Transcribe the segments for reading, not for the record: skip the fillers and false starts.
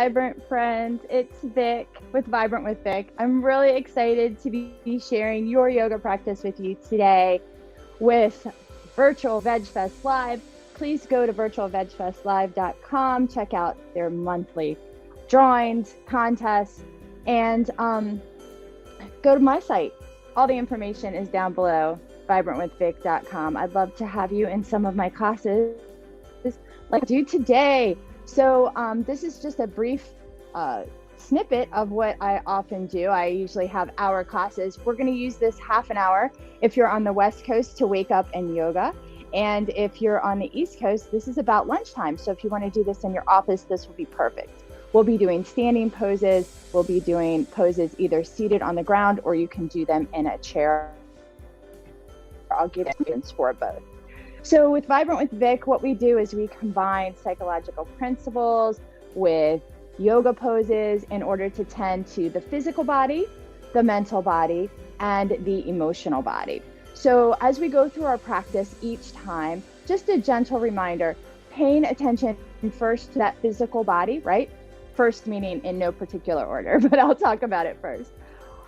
vibrant friends. It's Vic with Vibrant with Vic. I'm really excited to be sharing your yoga practice with you today with Virtual Veg Fest Live. Please go to virtualvegfestlive.com, check out their monthly drawings, contests, and go to my site. All the information is down below, vibrantwithvic.com. I'd love to have you in some of my classes like I do today. So this is just a brief snippet of what I often do. I usually have hour classes. We're going to use this half an hour if you're on the West Coast to wake up and yoga. And if you're on the East Coast, this is about lunchtime. So if you want to do this in your office, this will be perfect. We'll be doing standing poses. We'll be doing poses either seated on the ground or you can do them in a chair. I'll give you for both. So with Vibrant with Vic, what we do is we combine psychological principles with yoga poses in order to tend to the physical body, the mental body, and the emotional body. So as we go through our practice each time, just a gentle reminder, paying attention first to that physical body, right? First meaning in no particular order, but I'll talk about it first.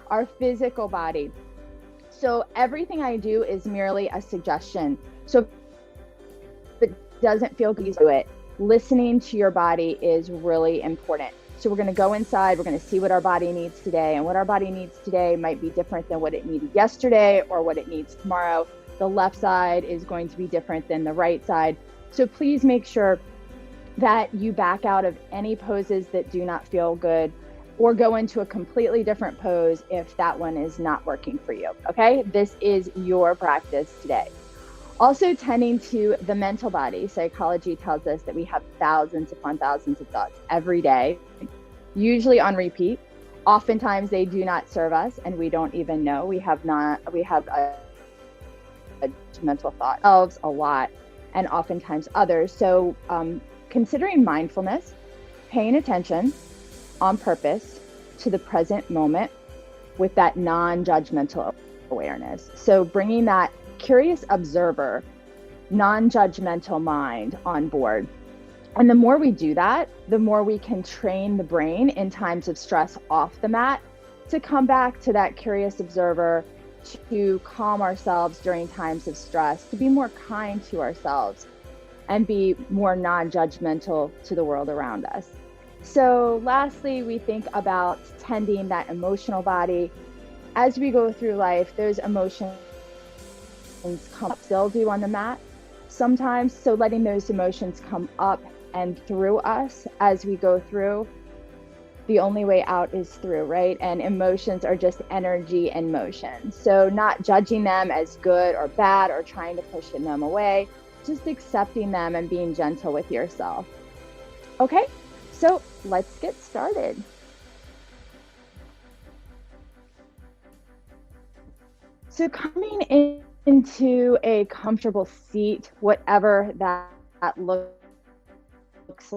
Our physical body. So everything I do is merely a suggestion. So if it doesn't feel good, do it. Listening to your body is really important. So we're going to go inside, we're going to see what our body needs today, and what our body needs today might be different than what it needed yesterday or what it needs tomorrow. The left side is going to be different than the right side. So please make sure that you back out of any poses that do not feel good or go into a completely different pose if that one is not working for you. Okay, this is your practice today. Also tending to the mental body. Psychology tells us that we have thousands upon thousands of thoughts every day, usually on repeat. Oftentimes they do not serve us and we don't even know. We have a mental thought of a lot and oftentimes others. So considering mindfulness, paying attention on purpose to the present moment with that non-judgmental awareness. So bringing that curious observer, non-judgmental mind on board. And the more we do that, the more we can train the brain in times of stress off the mat to come back to that curious observer, to calm ourselves during times of stress, to be more kind to ourselves and be more non-judgmental to the world around us. So lastly, we think about tending that emotional body. As we go through life, those emotions come up, still do on the mat sometimes. So letting those emotions come up and through us as we go through. The only way out is through, right? And emotions are just energy and motion. So not judging them as good or bad or trying to push them away, just accepting them and being gentle with yourself. Okay, so let's get started. So coming into a comfortable seat, whatever that looks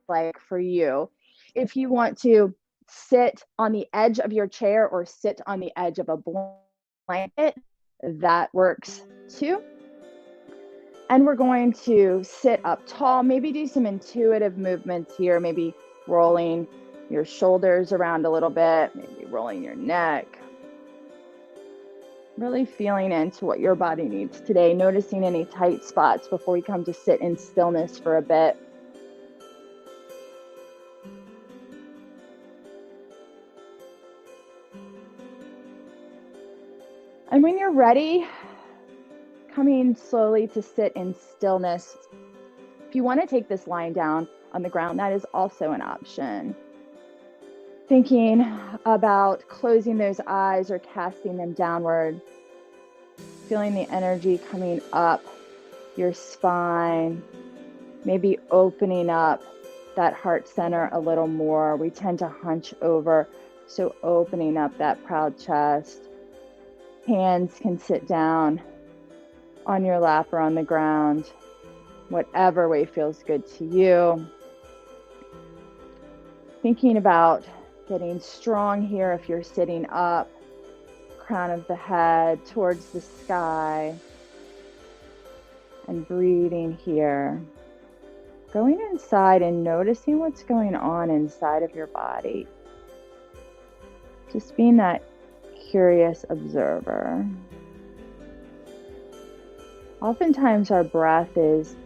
like for you. If you want to sit on the edge of your chair or sit on the edge of a blanket, that works too. And we're going to sit up tall, maybe do some intuitive movements here, maybe rolling your shoulders around a little bit, maybe rolling your neck. Really feeling into what your body needs today, noticing any tight spots before we come to sit in stillness for a bit. And when you're ready, coming slowly to sit in stillness. If you want to take this lying down on the ground, that is also an option. Thinking about closing those eyes or casting them downward, feeling the energy coming up your spine, maybe opening up that heart center a little more. We tend to hunch over, so opening up that proud chest. Hands can sit down on your lap or on the ground, whatever way feels good to you. Thinking about getting strong here if you're sitting up, crown of the head towards the sky, and breathing here. going inside and noticing what's going on inside of your body. Just being that curious observer. Oftentimes our breath is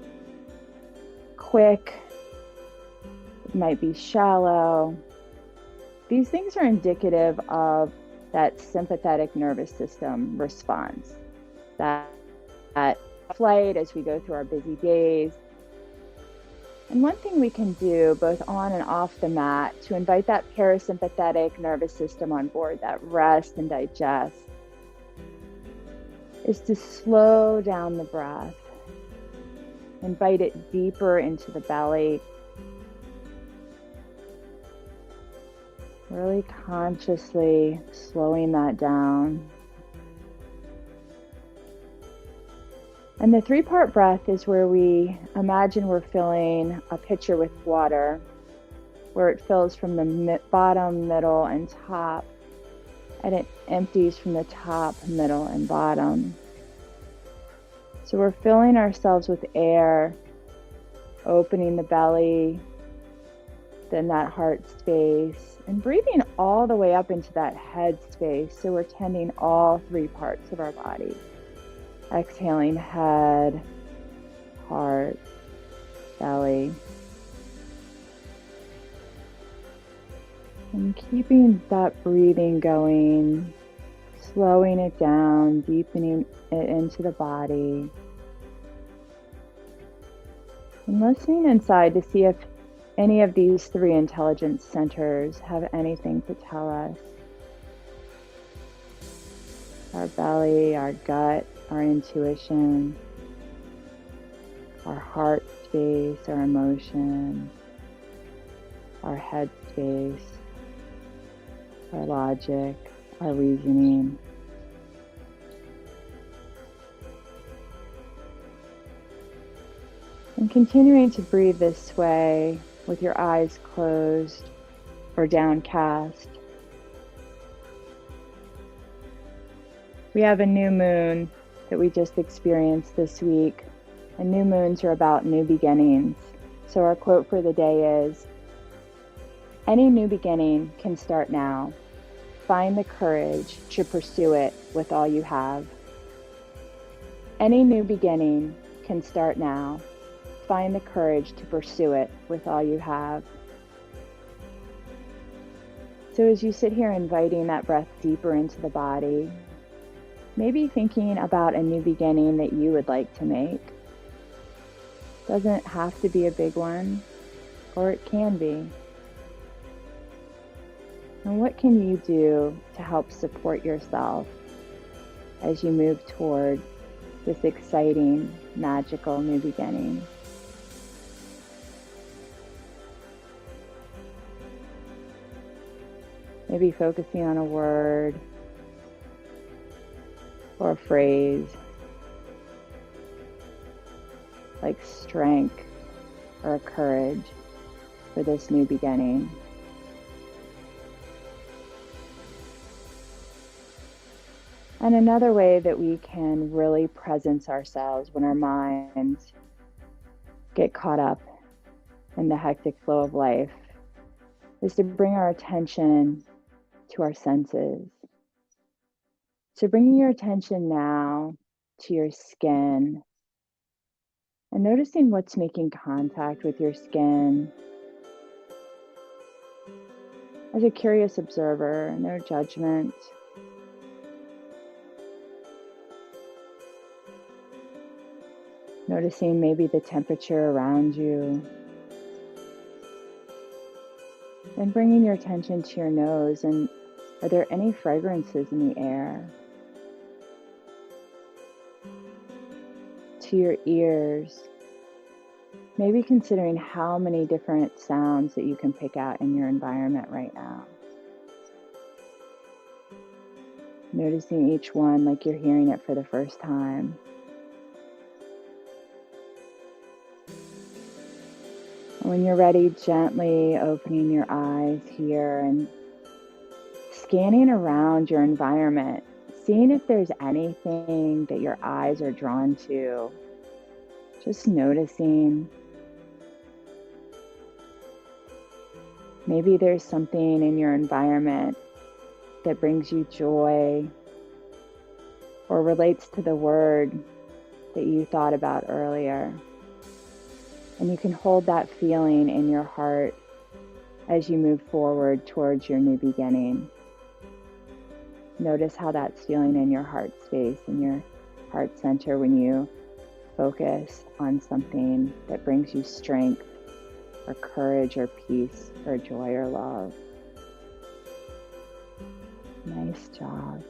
quick, it might be shallow. These things are indicative of that sympathetic nervous system response, that flight as we go through our busy days. And one thing we can do both on and off the mat to invite that parasympathetic nervous system on board, that rest and digest, is to slow down the breath, invite it deeper into the belly, really consciously slowing that down. And the 3-part breath is where we imagine we're filling a pitcher with water, where it fills from the bottom, middle, and top, and it empties from the top, middle, and bottom. So we're filling ourselves with air, opening the belly, then that heart space, and breathing all the way up into that head space. So we're tending all 3 parts of our body. Exhaling head, heart, belly. And keeping that breathing going, slowing it down, deepening it into the body. And listening inside to see if any of these 3 intelligence centers have anything to tell us. Our belly, our gut, our intuition, our heart space, our emotion, our head space, our logic, our reasoning. And continuing to breathe this way with your eyes closed or downcast. We have a new moon that we just experienced this week, and new moons are about new beginnings. So our quote for the day is, "Any new beginning can start now. Find the courage to pursue it with all you have." Any new beginning can start now. Find the courage to pursue it with all you have. So as you sit here inviting that breath deeper into the body, maybe thinking about a new beginning that you would like to make. Doesn't have to be a big one, or it can be. And what can you do to help support yourself as you move toward this exciting, magical new beginning? Maybe focusing on a word or a phrase like strength or courage for this new beginning. And another way that we can really presence ourselves when our minds get caught up in the hectic flow of life is to bring our attention to our senses. So bringing your attention now to your skin and noticing what's making contact with your skin. As a curious observer, no judgment. Noticing maybe the temperature around you. Then bringing your attention to your nose, and are there any fragrances in the air? To your ears, maybe considering how many different sounds that you can pick out in your environment right now. Noticing each one like you're hearing it for the first time. When you're ready, gently opening your eyes here and scanning around your environment, seeing if there's anything that your eyes are drawn to. Just noticing. Maybe there's something in your environment that brings you joy or relates to the word that you thought about earlier. And you can hold that feeling in your heart as you move forward towards your new beginning. Notice how that's feeling in your heart space, in your heart center, when you focus on something that brings you strength or courage or peace or joy or love. Nice job.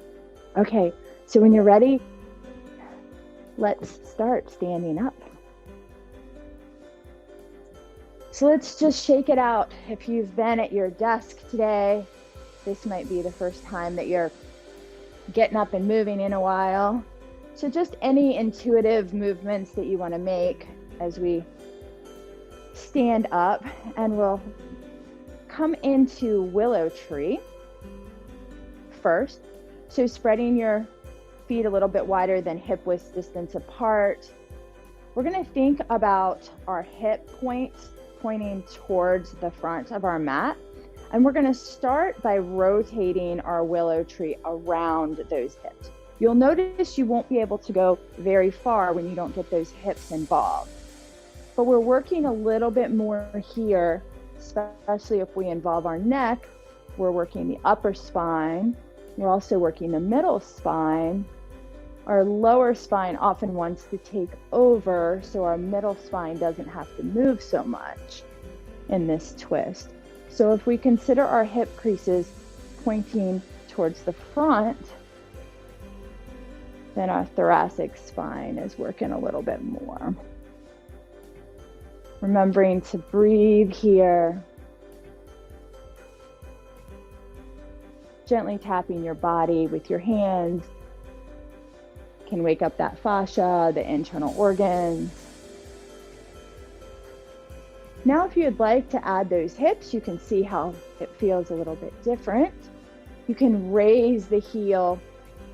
Okay, so when you're ready, let's start standing up. So let's just shake it out. If you've been at your desk today, this might be the first time that you're getting up and moving in a while. So just any intuitive movements that you want to make as we stand up, and we'll come into willow tree first. So spreading your feet a little bit wider than hip width distance apart. We're going to think about our hip points pointing towards the front of our mat. And we're going to start by rotating our willow tree around those hips. You'll notice you won't be able to go very far when you don't get those hips involved. But we're working a little bit more here, especially if we involve our neck. We're working the upper spine. We're also working the middle spine. Our lower spine often wants to take over, so our middle spine doesn't have to move so much in this twist. So if we consider our hip creases pointing towards the front, then our thoracic spine is working a little bit more. Remembering to breathe here. Gently tapping your body with your hands can wake up that fascia, the internal organs. Now, if you'd like to add those hips, you can see how it feels a little bit different. You can raise the heel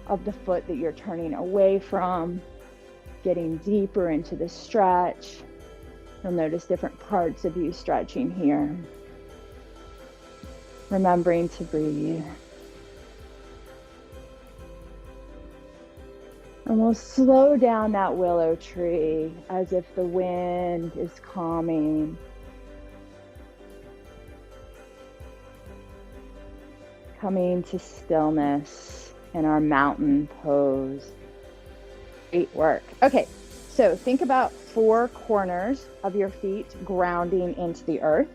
of the foot that you're turning away from, getting deeper into the stretch. You'll notice different parts of you stretching here. Remembering to breathe. And we'll slow down that willow tree as if the wind is calming. Coming to stillness in our mountain pose. Great work. Okay, so think about 4 corners of your feet grounding into the earth.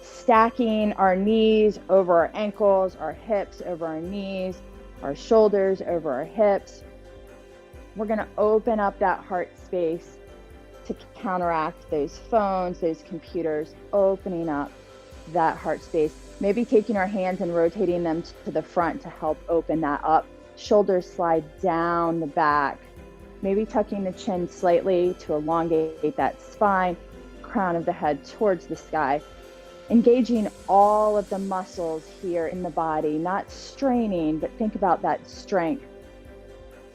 Stacking our knees over our ankles, our hips over our knees, our shoulders over our hips. We're going to open up that heart space to counteract those phones, those computers, opening up that heart space. Maybe taking our hands and rotating them to the front to help open that up. Shoulders slide down the back. Maybe tucking the chin slightly to elongate that spine, crown of the head towards the sky. Engaging all of the muscles here in the body, not straining, but think about that strength,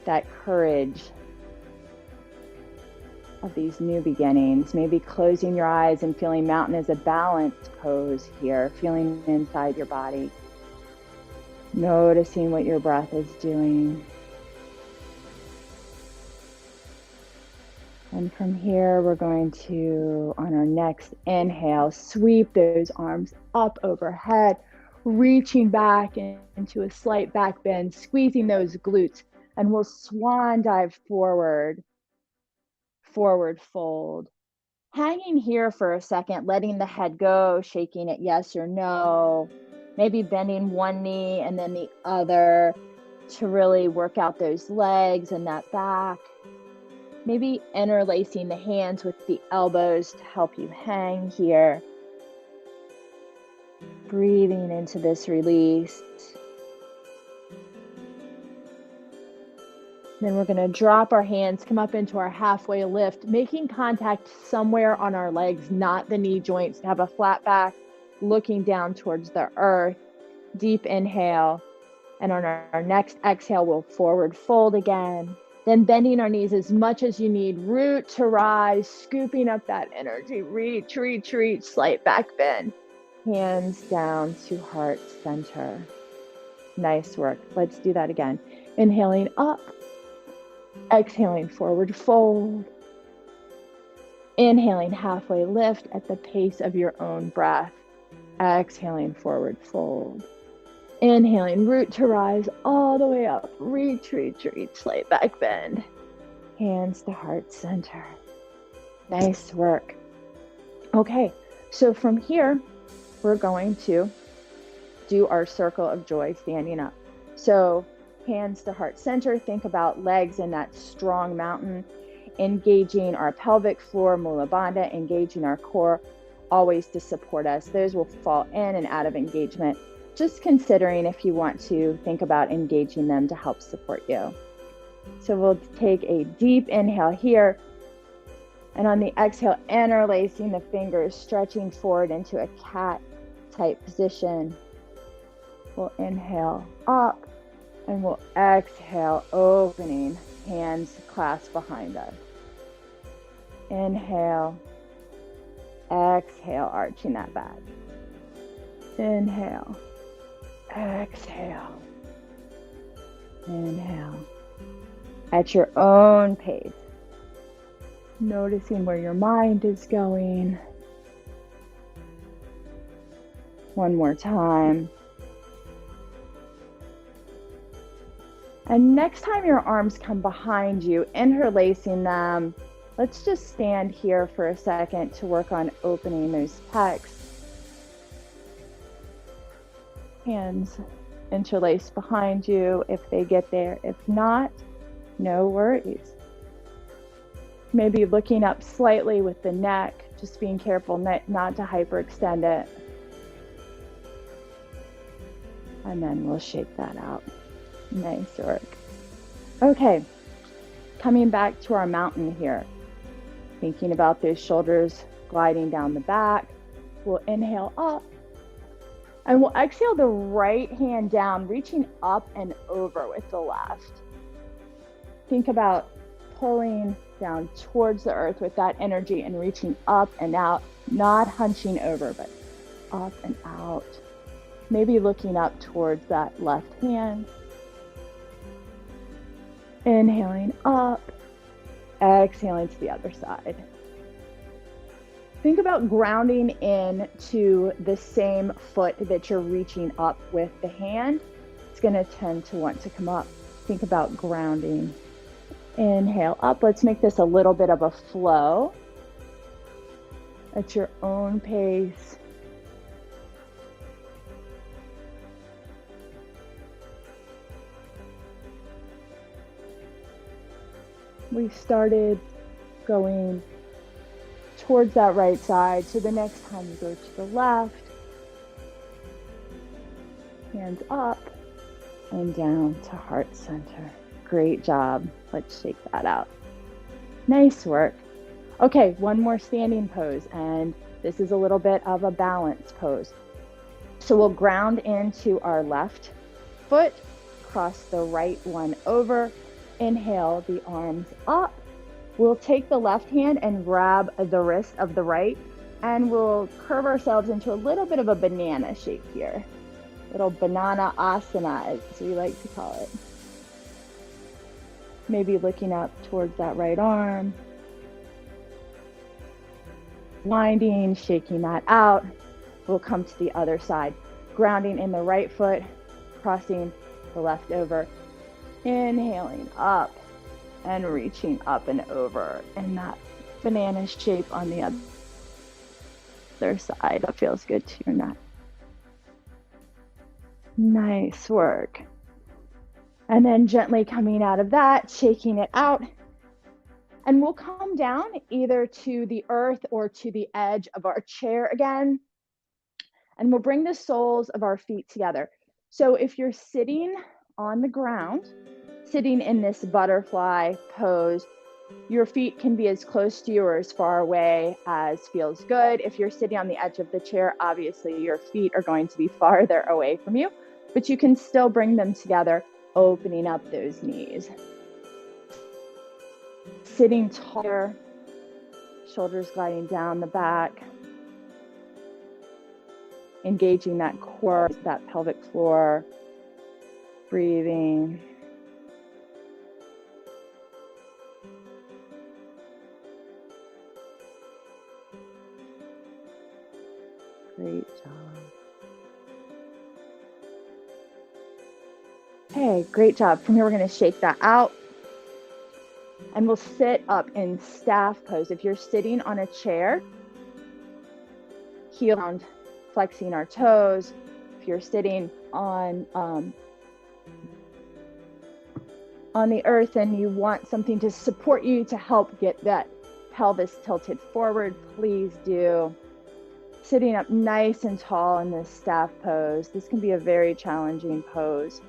that courage of these new beginnings. Maybe closing your eyes and feeling mountain as a balanced pose here, feeling inside your body. Noticing what your breath is doing. And from here, we're going to, on our next inhale, sweep those arms up overhead, reaching back into a slight back bend, squeezing those glutes, and we'll swan dive forward, forward fold. Hanging here for a second, letting the head go, shaking it yes or no, maybe bending one knee and then the other to really work out those legs and that back. Maybe interlacing the hands with the elbows to help you hang here. Breathing into this release. Then we're going to drop our hands, come up into our halfway lift, making contact somewhere on our legs, not the knee joints, to have a flat back, looking down towards the earth. Deep inhale. And on our next exhale, we'll forward fold again. Then bending our knees as much as you need, root to rise, scooping up that energy, reach, reach, reach, slight back bend. hands down to heart center. Nice work. Let's do that again. Inhaling up, exhaling forward fold. Inhaling halfway lift at the pace of your own breath. Exhaling forward fold. Inhaling root to rise all the way up. Reach, reach, reach, slight back bend. Hands to heart center. Nice work. Okay, so from here, we're going to do our circle of joy standing up. So hands to heart center, think about legs in that strong mountain, engaging our pelvic floor, mula bandha, engaging our core, always to support us. Those will fall in and out of engagement. Just considering if you want to think about engaging them to help support you. So we'll take a deep inhale here. And on the exhale, interlacing the fingers, stretching forward into a cat type position. We'll inhale up and we'll exhale, opening, hands clasped behind us. Inhale, exhale, arching that back. Inhale, exhale, inhale. At your own pace, noticing where your mind is going. One more time. And next time your arms come behind you, interlacing them, let's just stand here for a second to work on opening those pecs. Hands interlace behind you if they get there. If not, no worries. Maybe looking up slightly with the neck, just being careful not to hyperextend it. And then we'll shake that out. Nice work. Okay, coming back to our mountain here. Thinking about those shoulders gliding down the back. We'll inhale up. And we'll exhale the right hand down, reaching up and over with the left. Think about pulling down towards the earth with that energy and reaching up and out, not hunching over, but up and out. Maybe looking up towards that left hand. Inhaling up, exhaling to the other side. Think about grounding in to the same foot that you're reaching up with the hand. It's going to tend to want to come up. Think about grounding. Inhale up. Let's make this a little bit of a flow at your own pace. We started going towards that right side. So the next time you go to the left, hands up and down to heart center. Great job. Let's shake that out. Nice work. Okay, one more standing pose, and this is a little bit of a balance pose. So we'll ground into our left foot, cross the right one over, inhale the arms up. We'll take the left hand and grab the wrist of the right, and we'll curve ourselves into a little bit of a banana shape here. Little banana asana, as we like to call it. Maybe looking up towards that right arm. Winding, shaking that out. We'll come to the other side. Grounding in the right foot, crossing the left over. Inhaling up and reaching up and over in that banana shape on the other side. That feels good to your neck. Nice work. And then gently coming out of that, shaking it out. And we'll come down either to the earth or to the edge of our chair again. And we'll bring the soles of our feet together. So if you're sitting on the ground, sitting in this butterfly pose, your feet can be as close to you or as far away as feels good. If you're sitting on the edge of the chair, obviously your feet are going to be farther away from you, but you can still bring them together, opening up those knees. Sitting taller, shoulders gliding down the back. engaging that core, that pelvic floor, breathing. Great job. Okay, great job. From here, we're going to shake that out. And we'll sit up in staff pose. If you're sitting on a chair, heel down, flexing our toes. If you're sitting on the earth and you want something to support you to help get that pelvis tilted forward, please do. Sitting up nice and tall in this staff pose. This can be a very challenging pose.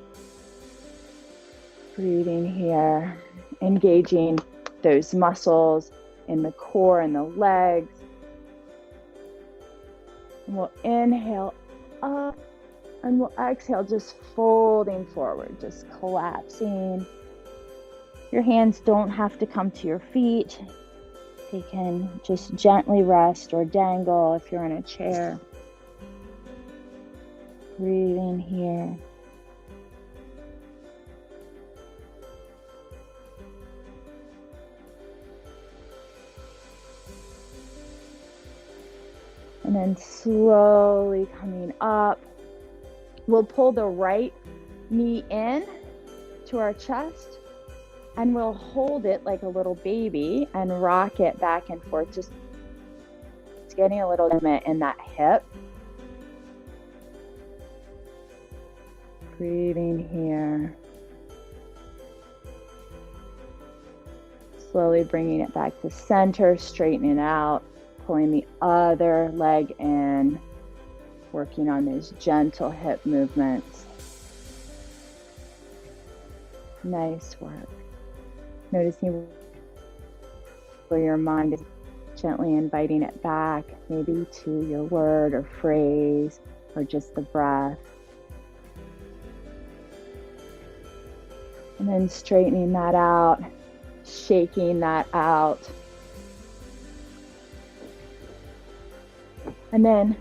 Breathing here, engaging those muscles in the core and the legs. And we'll inhale up and we'll exhale, just folding forward, just collapsing. Your hands don't have to come to your feet. They can just gently rest or dangle if you're in a chair. Breathing here. And then slowly coming up, we'll pull the right knee in to our chest and we'll hold it like a little baby and rock it back and forth, just getting a little movement in that hip. Breathing here. Slowly bringing it back to center, straightening it out. Pulling the other leg in, working on those gentle hip movements. Nice work. Noticing where your mind is, gently inviting it back, maybe to your word or phrase or just the breath. And then straightening that out, shaking that out. And then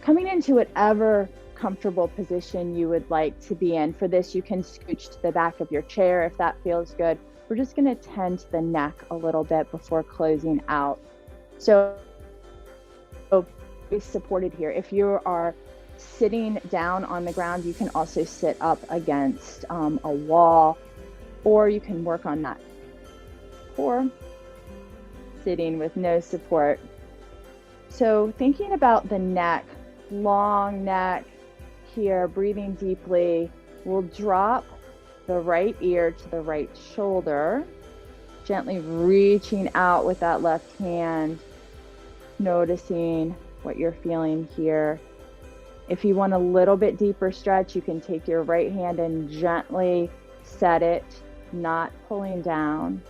coming into whatever comfortable position you would like to be in. For this, you can scooch to the back of your chair if that feels good. We're just going to tend to the neck a little bit before closing out. So be supported here. If you are sitting down on the ground, you can also sit up against a wall, or you can work on that core, sitting with no support. So thinking about the neck, long neck here, breathing deeply, we'll drop the right ear to the right shoulder, gently reaching out with that left hand, noticing what you're feeling here. If you want a little bit deeper stretch, you can take your right hand and gently set it, not pulling down,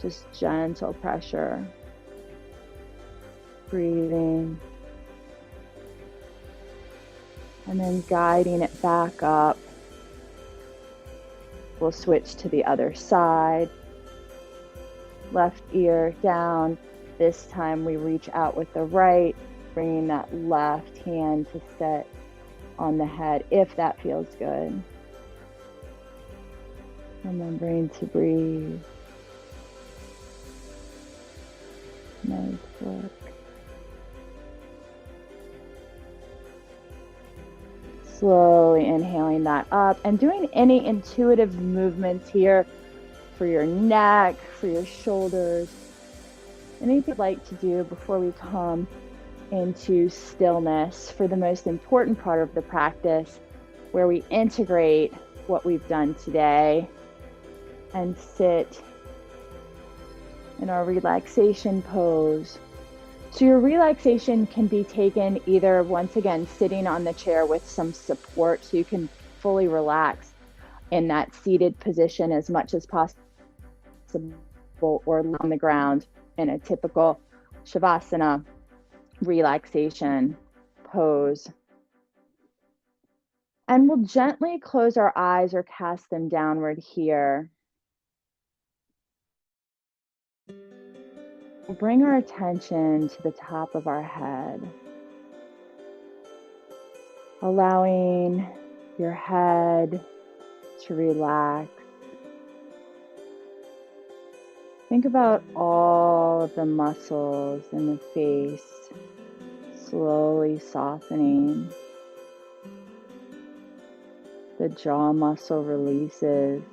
just gentle pressure. Breathing. And then guiding it back up. We'll switch to the other side. Left ear down. This time we reach out with the right, bringing that left hand to sit on the head if that feels good. Remembering to breathe. Nice work. Slowly inhaling that up and doing any intuitive movements here for your neck, for your shoulders, anything you'd like to do before we come into stillness for the most important part of the practice, where we integrate what we've done today and sit in our relaxation pose. So your relaxation can be taken either, once again, sitting on the chair with some support so you can fully relax in that seated position as much as possible, or on the ground in a typical Shavasana relaxation pose. And we'll gently close our eyes or cast them downward here. We'll bring our attention to the top of our head. allowing your head to relax. Think about all of the muscles in the face slowly softening. The jaw muscle releases.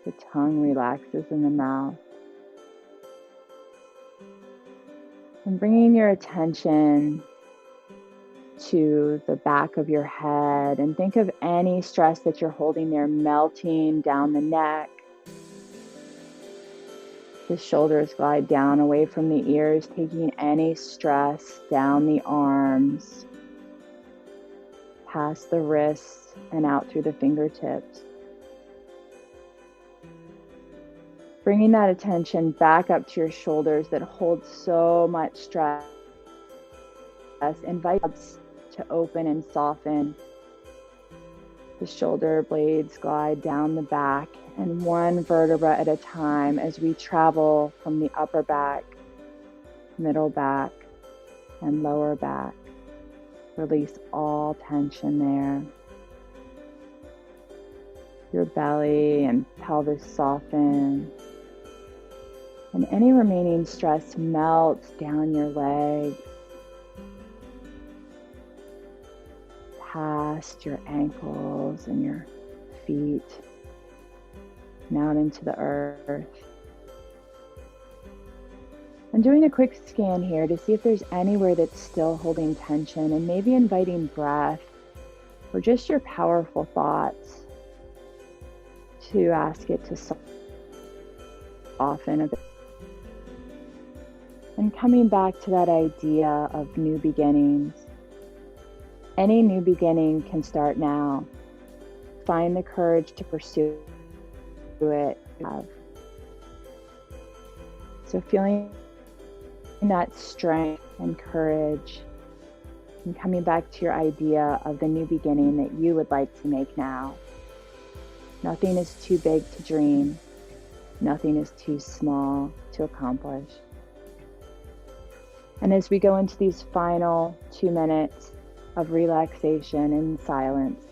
The tongue relaxes in the mouth. And bringing your attention to the back of your head, and think of any stress that you're holding there melting down the neck. The shoulders glide down away from the ears, taking any stress down the arms, past the wrists, and out through the fingertips. Bringing that attention back up to your shoulders that hold so much stress. Invite to open and soften. The shoulder blades glide down the back, and one vertebra at a time as we travel from the upper back, middle back, and lower back. Release all tension there. Your belly and pelvis soften. And any remaining stress melts down your legs, past your ankles and your feet, and out into the earth. I'm doing a quick scan here to see if there's anywhere that's still holding tension, and maybe inviting breath or just your powerful thoughts to ask it to soften a bit. And coming back to that idea of new beginnings. Any new beginning can start now. Find the courage to pursue it. So feeling that strength and courage, and coming back to your idea of the new beginning that you would like to make now. Nothing is too big to dream. Nothing is too small to accomplish. And as we go into these final 2 minutes of relaxation and silence,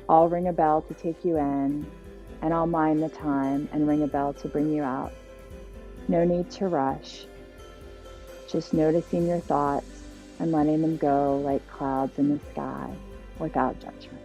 I'll ring a bell to take you in, and I'll mind the time and ring a bell to bring you out. No need to rush. Just noticing your thoughts and letting them go like clouds in the sky without judgment.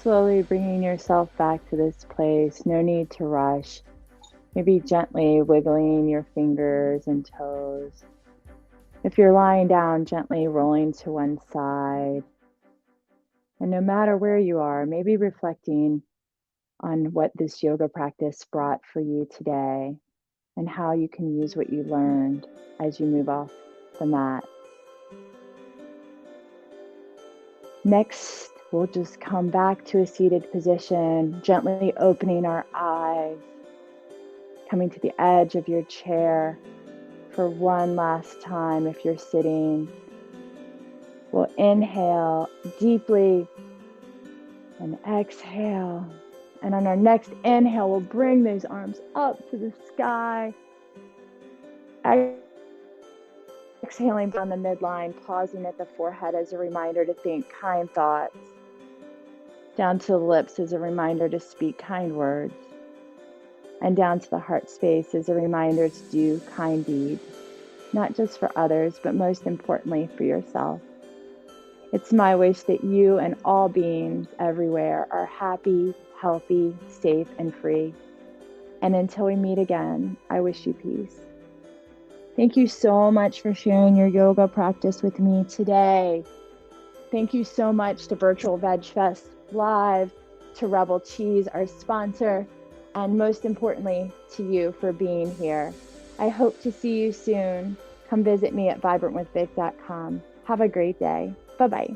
Slowly bringing yourself back to this place. No need to rush. Maybe gently wiggling your fingers and toes. If you're lying down, gently rolling to one side. And no matter where you are, maybe reflecting on what this yoga practice brought for you today and how you can use what you learned as you move off the mat. Next, we'll just come back to a seated position, gently opening our eyes, coming to the edge of your chair for one last time if you're sitting. We'll inhale deeply and exhale. And on our next inhale, we'll bring those arms up to the sky. Exhaling down the midline, pausing at the forehead as a reminder to think kind thoughts. Down to the lips as a reminder to speak kind words. And down to the heart space as a reminder to do kind deeds, not just for others, but most importantly for yourself. It's my wish that you and all beings everywhere are happy, healthy, safe, and free. And until we meet again, I wish you peace. Thank you so much for sharing your yoga practice with me today. Thank you so much to Virtual Veg Fest Live, to Rebel Cheese, our sponsor, and most importantly, to you for being here. I hope to see you soon. Come visit me at vibrantwithvic.com. Have a great day. Bye-bye.